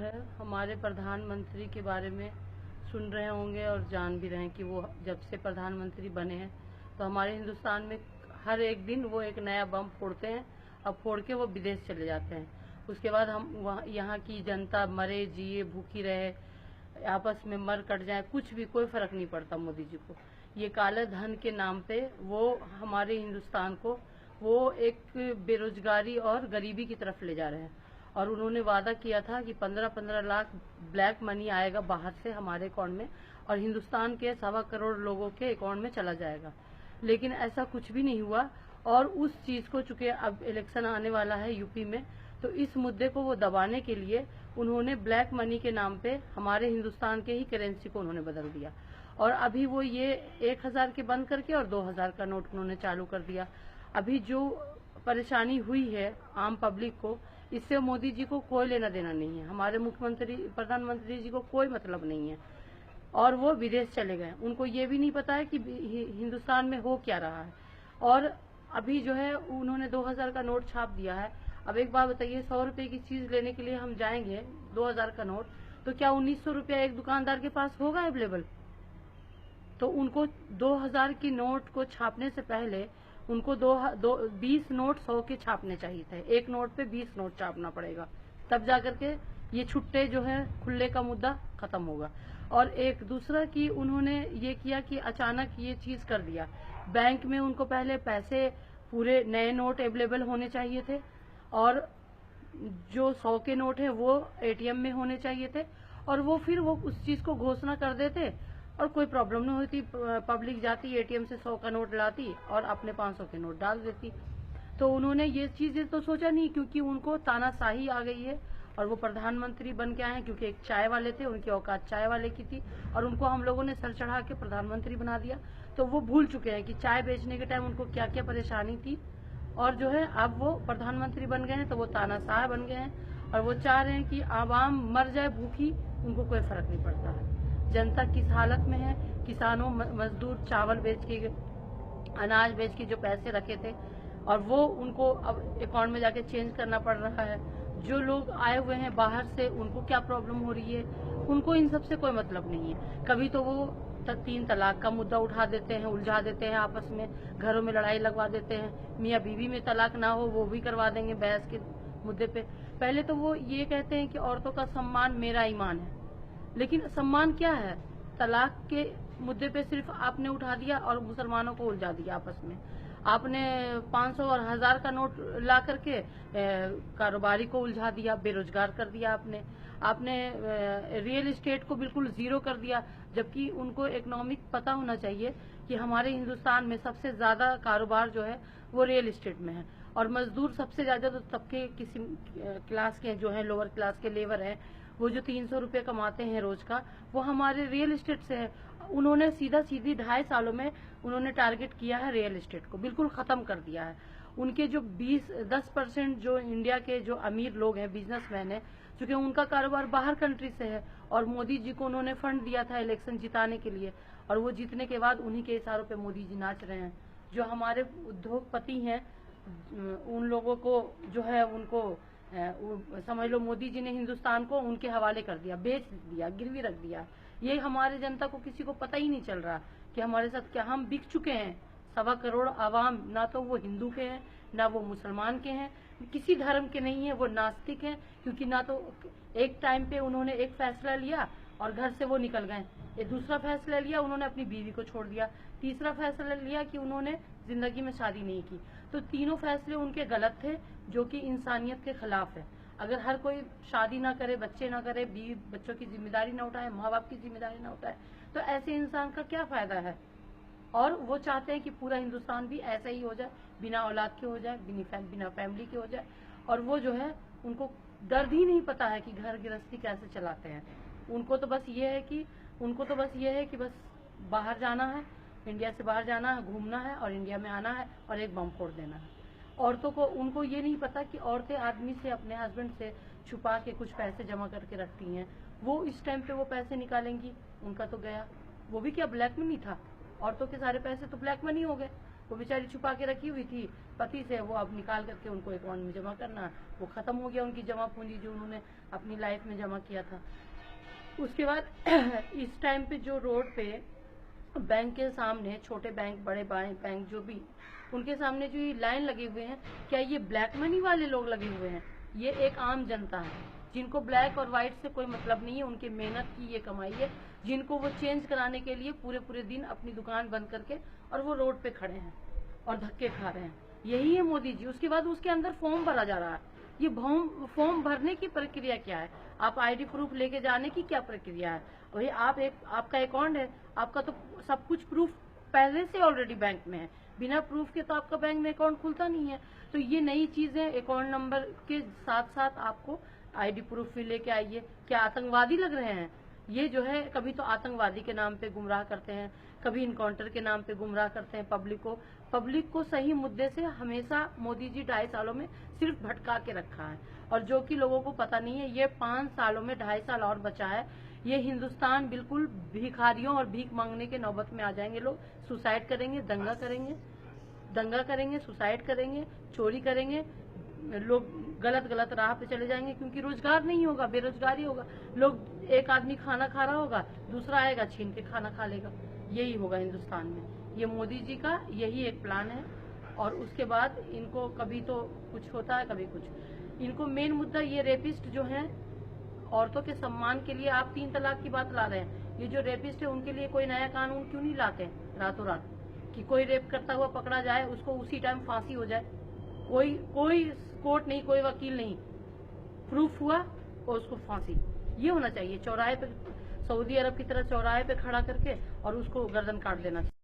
है हमारे प्रधानमंत्री के बारे में सुन रहे होंगे और जान भी रहे हैं कि वो जब से प्रधानमंत्री बने हैं तो हमारे हिंदुस्तान में हर एक दिन वो एक नया बम फोड़ते हैं और फोड़ के वो विदेश चले जाते हैं। उसके बाद हम वहाँ यहाँ की जनता मरे जिए भूखी रहे आपस में मर कट जाए कुछ भी कोई फर्क नहीं पड़ता मोदी जी को। ये काले धन के नाम पे वो हमारे हिंदुस्तान को वो एक बेरोजगारी और गरीबी की तरफ ले जा रहे हैं। और उन्होंने वादा किया था कि 15-15 लाख ब्लैक मनी आएगा बाहर से हमारे अकाउंट में और हिंदुस्तान के 1.25 करोड़ लोगों के अकाउंट में चला जाएगा, लेकिन ऐसा कुछ भी नहीं हुआ। और उस चीज को चूंकि अब इलेक्शन आने वाला है यूपी में, तो इस मुद्दे को वो दबाने के लिए उन्होंने ब्लैक मनी के नाम पे हमारे हिंदुस्तान के ही करेंसी को उन्होंने बदल दिया। और अभी वो ये 1000 के बंद करके और 2000 का नोट उन्होंने चालू कर दिया। अभी जो परेशानी हुई है आम पब्लिक को, इससे मोदी जी को कोई लेना देना नहीं है, हमारे मुख्यमंत्री प्रधानमंत्री जी को कोई मतलब नहीं है। और वो विदेश चले गए, उनको ये भी नहीं पता है कि हिंदुस्तान में हो क्या रहा है। और अभी जो है उन्होंने 2000 का नोट छाप दिया है। अब एक बात बताइए, 100 रुपए की चीज लेने के लिए हम जाएंगे 2000 का नोट, तो क्या 1900 रुपया एक दुकानदार के पास होगा अवेलेबल? तो उनको 2000 की नोट को छापने से पहले उनको 20 नोट 100 के छापने चाहिए थे। एक नोट पे 20 नोट छापना पड़ेगा, तब जाकर के ये छुट्टे जो है खुले का मुद्दा खत्म होगा। और एक दूसरा कि उन्होंने ये किया कि अचानक ये चीज कर दिया, बैंक में उनको पहले पैसे पूरे नए नोट अवेलेबल होने चाहिए थे और जो 100 के नोट है वो एटीएम में होने चाहिए थे, और वो फिर वो उस चीज को घोषणा कर देते और कोई प्रॉब्लम नहीं होती। पब्लिक जाती एटीएम से 100 का नोट लाती और अपने 500 के नोट डाल देती। तो उन्होंने ये चीजें तो सोचा नहीं, क्योंकि उनको तानाशाही आ गई है और वो प्रधानमंत्री बन के आए हैं, क्योंकि एक चाय वाले थे, उनकी औकात चाय वाले की थी और उनको हम लोगों ने सर चढ़ा के प्रधानमंत्री बना दिया। तो वो भूल चुके हैं कि चाय बेचने के टाइम उनको क्या क्या परेशानी थी। और जो है अब वो प्रधानमंत्री बन गए हैं तो वो तानाशाह बन गए हैं और वो चाह रहे हैं कि आवाम मर जाए भूखी, उनको कोई फर्क नहीं पड़ता है। जनता किस हालत में है, किसानों मजदूर चावल बेच के अनाज बेच के जो पैसे रखे थे और वो उनको अब अकाउंट में जाके चेंज करना पड़ रहा है। जो लोग आए हुए हैं बाहर से उनको क्या प्रॉब्लम हो रही है, उनको इन सब से कोई मतलब नहीं है। कभी तो वो 3 तलाक का मुद्दा उठा देते हैं, उलझा देते हैं आपस में, घरों में लड़ाई लगवा देते हैं, मियाँ बीवी में तलाक ना हो वो भी करवा देंगे बहस के मुद्दे पे। पहले तो वो ये कहते हैं कि औरतों का सम्मान मेरा ईमान है, लेकिन सम्मान क्या है? तलाक के मुद्दे पे सिर्फ आपने उठा दिया और मुसलमानों को उलझा दिया आपस में। आपने 500 और 1000 का नोट ला करके कारोबारी को उलझा दिया, बेरोजगार कर दिया आपने रियल एस्टेट को बिल्कुल जीरो कर दिया, जबकि उनको इकोनॉमिक पता होना चाहिए कि हमारे हिंदुस्तान में सबसे ज्यादा कारोबार जो है वो रियल एस्टेट में है। और मजदूर सबसे ज्यादा तो तबके किसी क्लास के जो है, लोअर क्लास के लेबर है, वो जो 300 रुपये कमाते हैं रोज का, वो हमारे रियल एस्टेट से है। उन्होंने सीधा सीधी 2.5 सालों में उन्होंने टारगेट किया है रियल एस्टेट को, बिल्कुल खत्म कर दिया है। उनके जो 10% जो इंडिया के जो अमीर लोग हैं, बिजनेसमैन है, चूंकि उनका कारोबार बाहर कंट्री से है और मोदी जी को उन्होंने फंड दिया था इलेक्शन जिताने के लिए, और वो जीतने के बाद उन्हीं के इशारों पे मोदी जी नाच रहे हैं। जो हमारे उद्योगपति हैं उन लोगों को जो है उनको समझ लो मोदी जी ने हिंदुस्तान को उनके हवाले कर दिया, बेच दिया, गिरवी रख दिया। ये हमारे जनता को किसी को पता ही नहीं चल रहा कि हमारे साथ क्या, हम बिक चुके हैं। 1.25 करोड़ आवाम, ना तो वो हिंदू के हैं ना वो मुसलमान के हैं, किसी धर्म के नहीं है, वो नास्तिक हैं। क्योंकि ना तो एक टाइम पे उन्होंने एक फैसला लिया और घर से वो निकल गए, एक दूसरा फैसला लिया उन्होंने अपनी बीवी को छोड़ दिया, तीसरा फैसला लिया कि उन्होंने जिंदगी में शादी नहीं की। तो तीनों फैसले उनके गलत थे, जो कि इंसानियत के खिलाफ है। अगर हर कोई शादी ना करे, बच्चे ना करे, बीवी बच्चों की जिम्मेदारी ना उठाए, माँ बाप की जिम्मेदारी ना उठाए, तो ऐसे इंसान का क्या फायदा है? और वो चाहते हैं कि पूरा हिंदुस्तान भी ऐसा ही हो जाए, बिना औलाद के हो जाए, बिना फैमिली के हो जाए। और वो जो है उनको दर्द ही नहीं पता है कि घर गृहस्थी कैसे चलाते हैं। उनको तो बस ये है कि बस बाहर जाना है, इंडिया से बाहर जाना है, घूमना है और इंडिया में आना है और एक बम फोड़ देना है। औरतों को, उनको ये नहीं पता कि औरतें आदमी से, अपने हस्बैंड से छुपा के कुछ पैसे जमा करके रखती हैं, वो इस टाइम पे वो पैसे निकालेंगी, उनका तो गया। वो भी क्या ब्लैक मनी था? औरतों के सारे पैसे तो ब्लैक मनी हो गए। वो बेचारी छुपा के रखी हुई थी पति से, वो अब निकाल करके उनको अकाउंट में जमा करना, वो खत्म हो गया उनकी जमा पूंजी जो उन्होंने अपनी लाइफ में जमा किया था। उसके बाद इस टाइम पे जो रोड पे बैंक के सामने छोटे बैंक बड़े बैंक जो भी, उनके सामने जो ये लाइन लगे हुए हैं, क्या ये ब्लैक मनी वाले लोग लगे हुए हैं? ये एक आम जनता है जिनको ब्लैक और व्हाइट से कोई मतलब नहीं है, उनकी मेहनत की ये कमाई है, जिनको वो चेंज कराने के लिए पूरे पूरे दिन अपनी दुकान बंद करके और वो रोड पे खड़े हैं और धक्के खा रहे हैं। यही है मोदी जी। उसके बाद उसके अंदर फॉर्म भरा जा रहा है। ये फॉर्म भरने की प्रक्रिया क्या है? आप आईडी प्रूफ लेके जाने की क्या प्रक्रिया है? वही आपका अकाउंट है, आपका तो सब कुछ प्रूफ पहले से ऑलरेडी बैंक में है, बिना प्रूफ के तो आपका बैंक में अकाउंट खुलता नहीं है। तो ये नई चीजें, अकाउंट नंबर के साथ साथ आपको आईडी प्रूफ भी लेके आइए। क्या आतंकवादी लग रहे हैं? ये जो है कभी तो आतंकवादी के नाम पे गुमराह करते हैं, कभी इनकाउंटर के नाम पे गुमराह करते हैं पब्लिक को सही मुद्दे से हमेशा मोदी जी 2.5 सालों में सिर्फ भटका के रखा है, और जो कि लोगों को पता नहीं है। ये 5 सालों में 2.5 साल और बचा है। ये हिंदुस्तान बिल्कुल भिखारियों और भीख मांगने के नौबत में आ जाएंगे। लोग सुसाइड करेंगे, दंगा करेंगे, सुसाइड करेंगे, चोरी करेंगे, लोग गलत राह पे चले जाएंगे, क्योंकि रोजगार नहीं होगा, बेरोजगारी होगा। लोग, एक आदमी खाना खा रहा होगा, दूसरा आएगा छीन के खाना खा लेगा। यही होगा हिंदुस्तान में। ये मोदी जी का यही एक प्लान है। और उसके बाद इनको कभी तो कुछ होता है, कभी कुछ। इनको मेन मुद्दा ये रेपिस्ट जो हैं, औरतों के सम्मान के लिए आप 3 तलाक की बात ला रहे हैं। ये जो रेपिस्ट है उनके लिए कोई नया कानून क्यों नहीं लाते रातों रात, कि कोई रेप करता हुआ पकड़ा जाए, उसको उसी टाइम फांसी हो जाए। कोई कोर्ट नहीं, कोई वकील नहीं, प्रूफ हुआ और उसको फांसी। ये होना चाहिए चौराहे पे, सऊदी अरब की तरह चौराहे पे खड़ा करके और उसको गर्दन काट देना चाहिए।